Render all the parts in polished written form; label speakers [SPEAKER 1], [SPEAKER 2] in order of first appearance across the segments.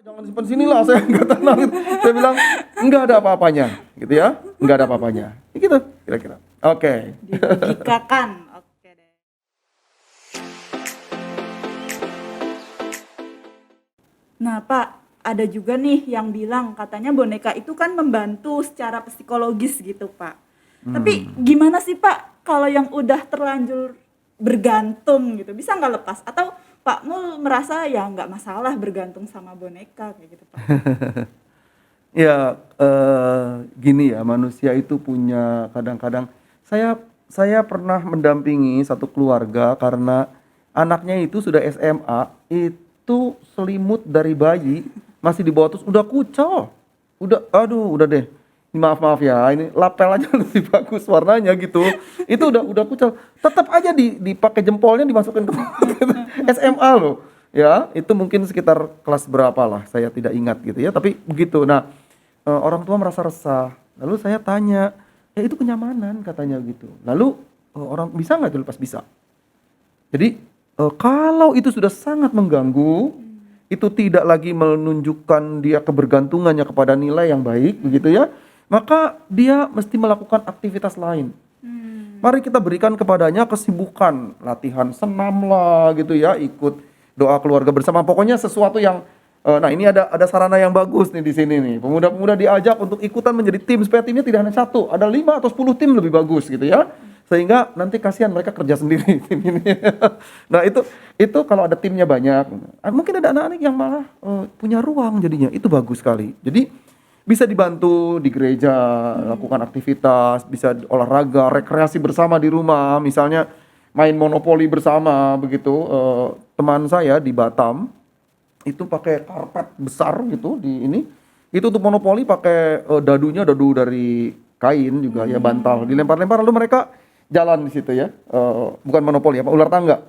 [SPEAKER 1] Jangan simpan sini lah, saya nggak tenang. Saya bilang nggak ada apa-apanya, gitu ya, nggak ada apa-apanya, gitu kira-kira. Oke.
[SPEAKER 2] Dilogikakan. Oke deh. Nah Pak, ada juga nih yang bilang katanya boneka itu kan membantu secara psikologis gitu Pak. Tapi gimana sih Pak kalau yang udah terlanjur bergantung gitu, bisa nggak lepas? Atau Pak Mul merasa ya nggak masalah bergantung sama boneka kayak gitu Pak?
[SPEAKER 1] Ya, gini ya, manusia itu punya kadang-kadang saya pernah mendampingi satu keluarga karena anaknya itu sudah SMA, itu selimut dari bayi masih di bawah terus udah kucel. Udah deh. Maaf ya, ini lapel aja lebih bagus warnanya gitu. Itu udah kucel. Tetap aja dipakai jempolnya dimasukin ke SMA loh. Ya, itu mungkin sekitar kelas berapa lah, saya tidak ingat gitu ya, tapi begitu. Nah, orang tua merasa resah. Lalu saya tanya, ya itu kenyamanan katanya gitu. Lalu orang bisa nggak dilepas? Bisa. Jadi kalau itu sudah sangat mengganggu, itu tidak lagi menunjukkan dia kebergantungannya kepada nilai yang baik, begitu ya, maka dia mesti melakukan aktivitas lain. Mari kita berikan kepadanya kesibukan, latihan senam lah gitu ya, ikut doa keluarga bersama. Pokoknya sesuatu yang nah ini ada sarana yang bagus nih di sini nih. Pemuda-pemuda diajak untuk ikutan menjadi tim supaya timnya tidak hanya satu, ada 5 atau 10 tim lebih bagus gitu ya. Sehingga nanti kasihan mereka kerja sendiri tim ini. Nah, itu kalau ada timnya banyak. Mungkin ada anak-anak yang malah punya ruang jadinya. Itu bagus sekali. Jadi bisa dibantu di gereja, lakukan aktivitas, bisa olahraga, rekreasi bersama di rumah, misalnya main monopoli bersama begitu. Teman saya di Batam itu pakai karpet besar gitu di ini. Itu untuk monopoli pakai dadunya dadu dari kain juga ya, bantal, dilempar-lempar lalu mereka jalan di situ ya. Bukan monopoli ya, ular tangga.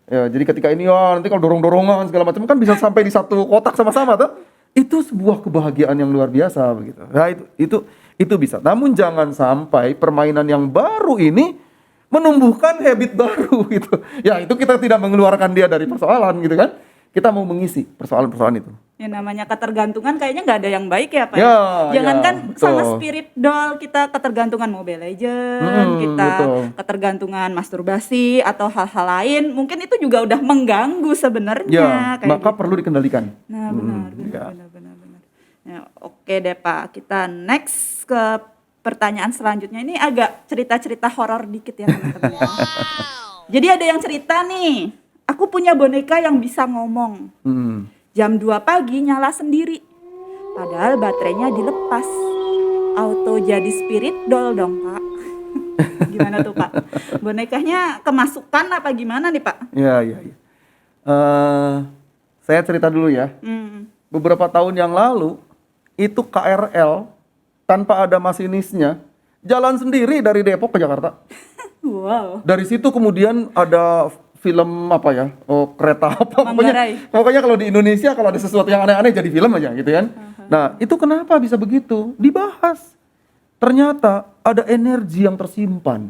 [SPEAKER 1] Ya, jadi ketika ini ya nanti kalau dorong-dorongan segala macam kan bisa sampai di satu kotak sama-sama tuh. Itu sebuah kebahagiaan yang luar biasa begitu. Nah, itu bisa. Namun jangan sampai permainan yang baru ini menumbuhkan habit baru gitu. Ya, itu kita tidak mengeluarkan dia dari persoalan gitu kan. Kita mau mengisi persoalan-persoalan itu.
[SPEAKER 2] Ya namanya ketergantungan kayaknya nggak ada yang baik ya Pak
[SPEAKER 1] Ya,
[SPEAKER 2] Jangankan
[SPEAKER 1] betul.
[SPEAKER 2] sama spirit doll kita ketergantungan Mobile Legends, kita
[SPEAKER 1] Betul.
[SPEAKER 2] ketergantungan masturbasi atau hal-hal lain, mungkin itu juga udah mengganggu sebenarnya
[SPEAKER 1] Ya,
[SPEAKER 2] kayak
[SPEAKER 1] maka
[SPEAKER 2] gitu.
[SPEAKER 1] perlu dikendalikan.
[SPEAKER 2] Nah, benar.
[SPEAKER 1] Ya.
[SPEAKER 2] Ya, oke deh Pak, kita next ke pertanyaan selanjutnya. Ini agak cerita-cerita horor dikit ya teman-teman. Jadi ada yang cerita nih, aku punya boneka yang bisa ngomong. Jam 2 pagi nyala sendiri. Padahal baterainya dilepas. Auto jadi spirit doll dong Pak. Gimana tuh Pak? Bonekanya kemasukan apa gimana nih Pak?
[SPEAKER 1] Ya. Saya cerita dulu ya. Beberapa tahun yang lalu itu KRL tanpa ada masinisnya jalan sendiri dari Depok ke Jakarta.
[SPEAKER 2] Wow.
[SPEAKER 1] Dari situ kemudian ada film apa ya, kereta apa pokoknya kalau di Indonesia kalau ada sesuatu yang aneh-aneh jadi film aja gitu kan. Nah itu kenapa bisa begitu, dibahas. Ternyata ada energi yang tersimpan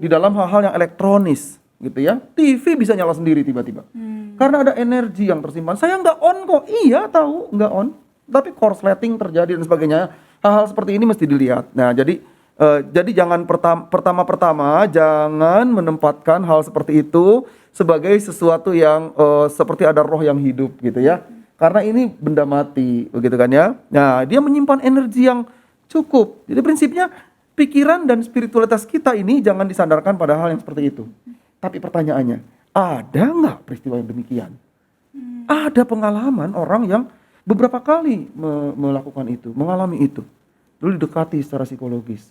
[SPEAKER 1] di dalam hal-hal yang elektronis gitu ya. TV bisa nyala sendiri tiba-tiba karena ada energi yang tersimpan. Saya nggak on kok, iya tahu nggak on, tapi korsleting terjadi dan sebagainya. Hal-hal seperti ini mesti dilihat. Nah jadi jangan pertama-tama jangan menempatkan hal seperti itu sebagai sesuatu yang seperti ada roh yang hidup gitu ya. Karena ini benda mati begitu kan ya. Nah, dia menyimpan energi yang cukup. Jadi prinsipnya pikiran dan spiritualitas kita ini jangan disandarkan pada hal yang seperti itu. Tapi pertanyaannya, ada nggak peristiwa yang demikian? Ada pengalaman orang yang beberapa kali melakukan itu, mengalami itu. Lalu didekati secara psikologis.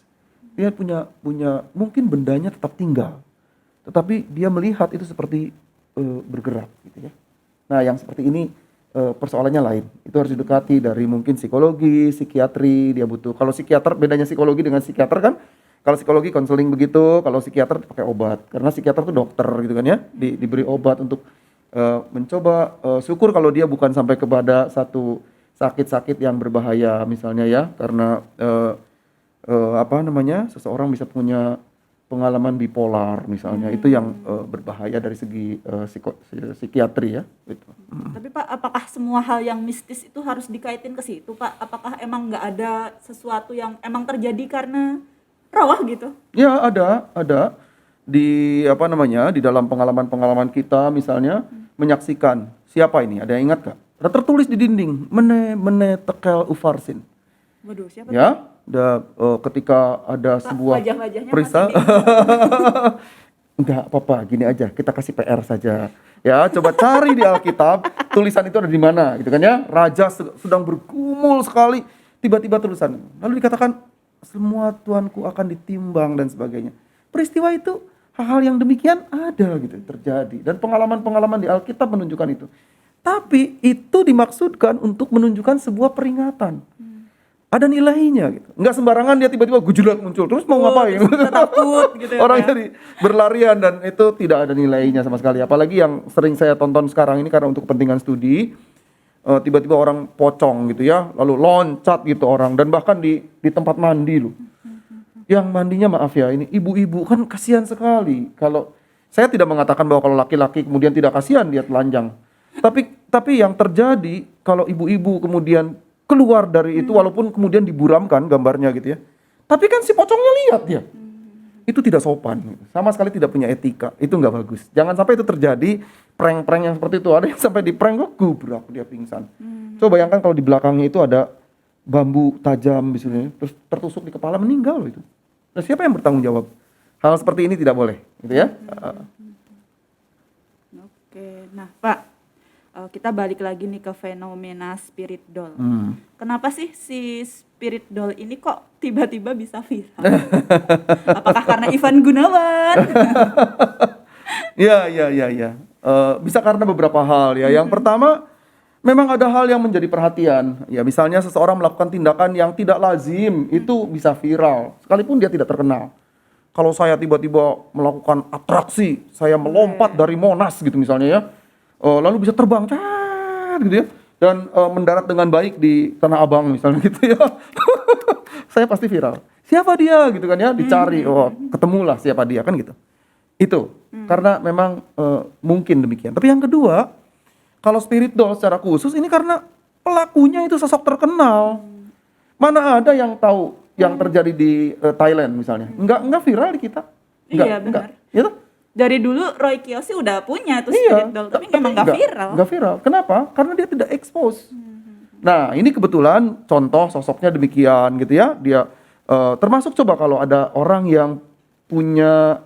[SPEAKER 1] Dia punya mungkin bendanya tetap tinggal, tetapi dia melihat itu seperti bergerak gitu ya. Nah yang seperti ini persoalannya lain, itu harus didekati dari mungkin psikologi, psikiatri dia butuh. Kalau psikiater bedanya psikologi dengan psikiater kan, kalau psikologi konseling begitu, kalau psikiater pakai obat, karena psikiater itu dokter gitu kan ya, diberi obat untuk mencoba syukur kalau dia bukan sampai kepada satu sakit-sakit yang berbahaya misalnya ya, karena seseorang bisa punya pengalaman bipolar misalnya, itu yang berbahaya dari segi psikiatri ya gitu.
[SPEAKER 2] Tapi Pak, apakah semua hal yang mistis itu harus dikaitin ke situ Pak? Apakah emang nggak ada sesuatu yang emang terjadi karena rawah gitu?
[SPEAKER 1] Ya ada di apa namanya di dalam pengalaman-pengalaman kita misalnya menyaksikan siapa ini? Ada yang ingat gak? Ada tertulis di dinding mene mene tekel ufarsin.
[SPEAKER 2] Waduh, siapa tuh?
[SPEAKER 1] Ya, ketika ada
[SPEAKER 2] Pak,
[SPEAKER 1] sebuah
[SPEAKER 2] wajah-wajahnya
[SPEAKER 1] perisa,
[SPEAKER 2] masih
[SPEAKER 1] enggak apa-apa, gini aja, kita kasih PR saja. Ya, coba cari di Alkitab, tulisan itu ada di mana, gitu kan ya. Raja sedang bergumul sekali, tiba-tiba tulisan. Lalu dikatakan, semua tuanku akan ditimbang dan sebagainya. Peristiwa itu, hal-hal yang demikian ada gitu, terjadi. Dan pengalaman-pengalaman di Alkitab menunjukkan itu. Tapi itu dimaksudkan untuk menunjukkan sebuah peringatan. Ada nilainya gitu. Enggak sembarangan dia tiba-tiba gejolak muncul. Terus mau ngapain?
[SPEAKER 2] kita takut gitu ya,
[SPEAKER 1] Orang
[SPEAKER 2] Pak, ya.
[SPEAKER 1] jadi berlarian dan itu tidak ada nilainya sama sekali. Apalagi yang sering saya tonton sekarang ini karena untuk kepentingan studi, tiba-tiba orang pocong gitu ya, lalu loncat gitu orang dan bahkan di tempat mandi loh. Yang mandinya maaf ya, ini ibu-ibu kan kasihan sekali. Kalau saya tidak mengatakan bahwa kalau laki-laki kemudian tidak kasihan dia telanjang. Tapi yang terjadi kalau ibu-ibu kemudian keluar dari itu walaupun kemudian diburamkan gambarnya gitu ya. Tapi kan si pocongnya lihat dia. Itu tidak sopan gitu. Sama sekali tidak punya etika. Itu nggak bagus. Jangan sampai itu terjadi prank-prank yang seperti itu. Ada yang sampai di prank kok gubrak dia pingsan. Coba bayangkan kalau di belakangnya itu ada bambu tajam misalnya terus tertusuk di kepala meninggal loh itu. Nah, siapa yang bertanggung jawab? Hal seperti ini tidak boleh gitu ya.
[SPEAKER 2] Oke, nah Pak, kita balik lagi nih ke fenomena spirit doll. Kenapa sih si spirit doll ini kok tiba-tiba bisa viral? Apakah karena Ivan Gunawan?
[SPEAKER 1] Ya. Bisa karena beberapa hal ya. Yang pertama, memang ada hal yang menjadi perhatian. Ya, misalnya seseorang melakukan tindakan yang tidak lazim, itu bisa viral, sekalipun dia tidak terkenal. Kalau saya tiba-tiba melakukan atraksi, saya melompat dari Monas gitu misalnya ya, lalu bisa terbang, gitu ya, dan mendarat dengan baik di Tanah Abang misalnya gitu ya, saya pasti viral. Siapa dia gitu kan ya, dicari, ketemulah siapa dia kan gitu. Itu karena memang mungkin demikian. Tapi yang kedua, kalau spirit doll secara khusus ini karena pelakunya itu sosok terkenal. Mana ada yang tahu yang terjadi di Thailand misalnya? Enggak viral di kita.
[SPEAKER 2] Iya, benar.
[SPEAKER 1] Gitu?
[SPEAKER 2] Dari dulu Roy Kiyoshi udah punya tuh spirit doll, tapi memang nggak viral.
[SPEAKER 1] Nggak viral. Kenapa? Karena dia tidak expose. Nah, ini kebetulan contoh sosoknya demikian gitu ya. Dia termasuk coba kalau ada orang yang punya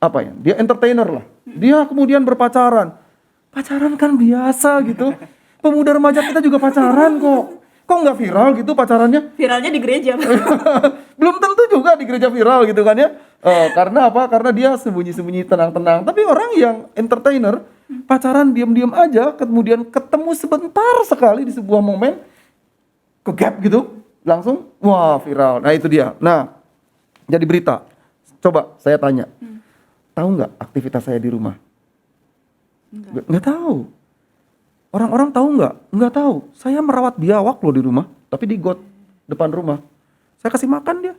[SPEAKER 1] apa ya? Dia entertainer lah. Dia kemudian berpacaran. Pacaran kan biasa gitu. Pemuda remaja kita juga pacaran kok. Kok nggak viral gitu pacarannya?
[SPEAKER 2] Viralnya di gereja.
[SPEAKER 1] Belum tentu juga di gereja viral gitu kan ya. Karena apa? Karena dia sembunyi-sembunyi tenang-tenang. Tapi orang yang entertainer, pacaran diam-diam aja, kemudian ketemu sebentar sekali di sebuah momen, ke gap gitu, langsung wah viral. Nah itu dia. Nah, jadi berita. Coba saya tanya, tahu nggak aktivitas saya di rumah? Nggak tahu. Orang-orang tahu nggak? Nggak tahu. Saya merawat biawak loh di rumah, tapi di got depan rumah. Saya kasih makan dia.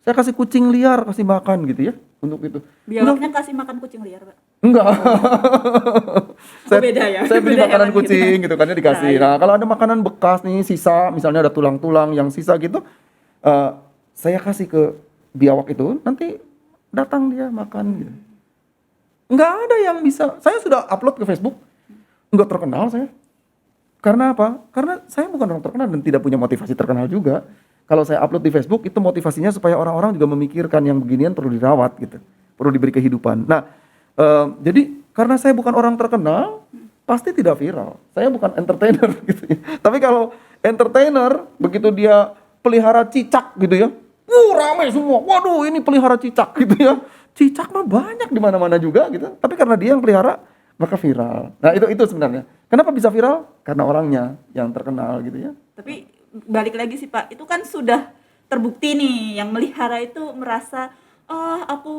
[SPEAKER 1] Saya kasih kucing liar, kasih makan gitu ya, untuk itu.
[SPEAKER 2] Biawaknya kasih makan kucing liar, Pak?
[SPEAKER 1] Enggak.
[SPEAKER 2] Beda ya?
[SPEAKER 1] Saya beli
[SPEAKER 2] Beda
[SPEAKER 1] makanan
[SPEAKER 2] hewan
[SPEAKER 1] kucing gitu kan ya dikasih.
[SPEAKER 2] Nah,
[SPEAKER 1] Nah, kalau ada makanan bekas nih sisa, misalnya ada tulang-tulang yang sisa gitu, saya kasih ke biawak itu, nanti datang dia makan gitu. Enggak ada yang bisa. Saya sudah upload ke Facebook, enggak terkenal saya. Karena apa? Karena saya bukan orang terkenal dan tidak punya motivasi terkenal juga. Kalau saya upload di Facebook itu motivasinya supaya orang-orang juga memikirkan yang beginian perlu dirawat gitu, perlu diberi kehidupan. Nah, jadi karena saya bukan orang terkenal, pasti tidak viral. Saya bukan entertainer gitu ya. Tapi kalau entertainer begitu dia pelihara cicak gitu ya, ramai semua. Waduh, ini pelihara cicak gitu ya. Cicak mah banyak di mana-mana juga gitu. Tapi karena dia yang pelihara, maka viral. Nah, itu sebenarnya. Kenapa bisa viral? Karena orangnya yang terkenal gitu ya.
[SPEAKER 2] Tapi balik lagi sih Pak, itu kan sudah terbukti nih yang melihara itu merasa, oh aku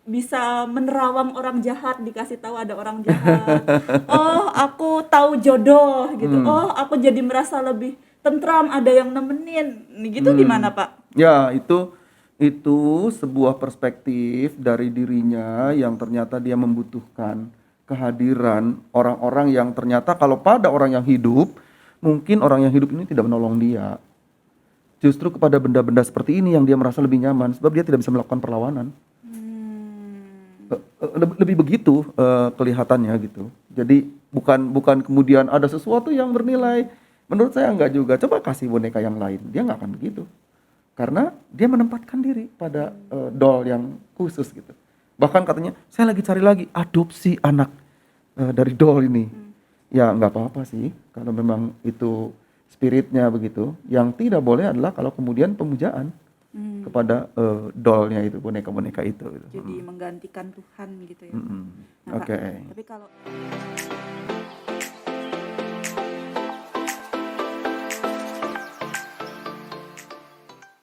[SPEAKER 2] bisa menerawang orang jahat dikasih tahu ada orang jahat. Oh aku tahu jodoh gitu. Oh aku jadi merasa lebih tentram ada yang nemenin. Gitu gimana Pak?
[SPEAKER 1] Ya itu sebuah perspektif dari dirinya yang ternyata dia membutuhkan kehadiran orang-orang yang ternyata kalau pada orang yang hidup, mungkin orang yang hidup ini tidak menolong dia. Justru kepada benda-benda seperti ini yang dia merasa lebih nyaman, sebab dia tidak bisa melakukan perlawanan. Lebih begitu kelihatannya gitu. Jadi bukan kemudian ada sesuatu yang bernilai. Menurut saya enggak juga. Coba kasih boneka yang lain, dia nggak akan begitu. Karena dia menempatkan diri pada doll yang khusus gitu. Bahkan katanya, saya lagi cari lagi adopsi anak dari doll ini. Ya nggak apa-apa sih, kalau memang itu spiritnya begitu. Yang tidak boleh adalah kalau kemudian pemujaan kepada dollnya itu, boneka-boneka itu. Gitu.
[SPEAKER 2] Jadi menggantikan Tuhan gitu ya.
[SPEAKER 1] Mm-mm.
[SPEAKER 2] Nah, Kak,
[SPEAKER 1] Oke.
[SPEAKER 2] tapi kalau